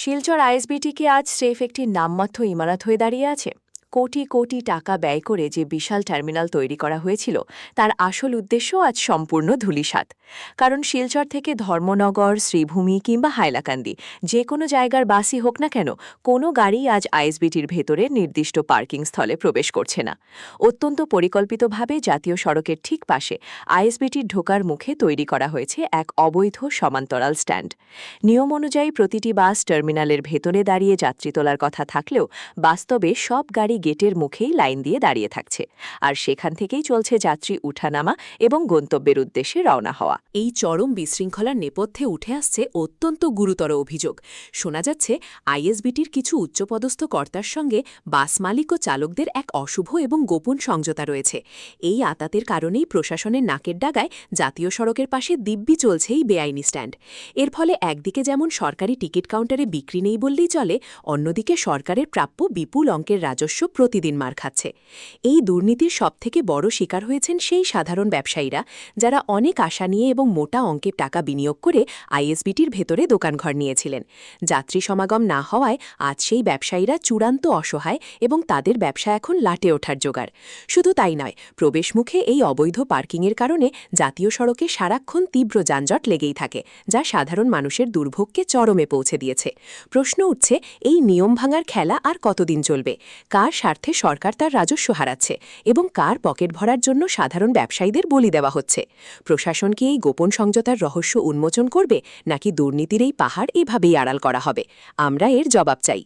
Silchar ISBT কি আজ স্রেফ একটি নামমাত্র ইমারত হয়ে দাঁড়িয়ে আছে? কোটি কোটি টাকা ব্যয় করে যে বিশাল টার্মিনাল তৈরি করা হয়েছিল তার আসল উদ্দেশ্য আজ সম্পূর্ণ ধূলিসাৎ। কারণ শিলচর থেকে ধর্মনগর, শ্রীভূমি কিংবা হাইলাকান্দি যে কোনো জায়গার বাসই হোক না কেন, কোনো গাড়ি আজ আইএসবিটির ভেতরে নির্দিষ্ট পার্কিং স্থলে প্রবেশ করছে না। অত্যন্ত পরিকল্পিতভাবে জাতীয় সড়কের ঠিক পাশে আইএসবিটির ঢোকার মুখে তৈরি করা হয়েছে এক অবৈধ সমান্তরাল স্ট্যান্ড। নিয়ম অনুযায়ী প্রতিটি বাস টার্মিনালের ভেতরে দাঁড়িয়ে যাত্রী তোলার কথা থাকলেও বাস্তবে সব গাড়ি গেটের মুখেই লাইন দিয়ে দাঁড়িয়ে থাকছে, আর সেখান থেকেই চলছে যাত্রী উঠানামা এবং গন্তব্যের উদ্দেশ্যে রওনা হওয়া। এই চরম বিশৃঙ্খলার নেপথ্যে উঠে আসছে অত্যন্ত গুরুতর অভিযোগ। শোনা যাচ্ছে আইএসবিটির কিছু উচ্চপদস্থ কর্তার সঙ্গে বাস মালিক ও চালকদের এক অশুভ এবং গোপন সংযতা রয়েছে। এই আতাতের কারণেই প্রশাসনের নাকের ডাগায় জাতীয় সড়কের পাশে দিব্যি চলছে এই বেআইনি স্ট্যান্ড। এর ফলে একদিকে যেমন সরকারি টিকিট কাউন্টারে বিক্রি নেই বললেই চলে, অন্যদিকে সরকারের প্রাপ্য বিপুল অঙ্কের রাজস্ব প্রতিদিন মার খাচ্ছে। এই দুর্নীতির সবথেকে বড় শিকার হয়েছেন সেই সাধারণ ব্যবসায়ীরা, যারা অনেক আশা নিয়ে এবং মোটা অঙ্কের টাকা বিনিয়োগ করে আইএসবিটির ভেতরে দোকানঘর নিয়েছিলেন। যাত্রী সমাগম না হওয়ায় আজ সেই ব্যবসায়ীরা চূড়ান্ত অসহায় এবং তাদের ব্যবসা এখন লাটে ওঠার জোগাড়। শুধু তাই নয়, প্রবেশমুখে এই অবৈধ পার্কিংয়ের কারণে জাতীয় সড়কে সারাক্ষণ তীব্র যানজট লেগেই থাকে, যা সাধারণ মানুষের দুর্ভোগকে চরমে পৌঁছে দিয়েছে। প্রশ্ন উঠছে, এই নিয়ম ভাঙার খেলা আর কতদিন চলবে? কার স্বার্থে সরকার তার রাজস্ব হারাচ্ছে এবং কার পকেট ভরার জন্য সাধারণ ব্যবসায়ীদের বলি দেওয়া হচ্ছে? প্রশাসন কি এই গোপন সংযতার রহস্য উন্মোচন করবে, নাকি দুর্নীতির এই পাহাড় এভাবেই আড়াল করা হবে? আমরা এর জবাব চাই।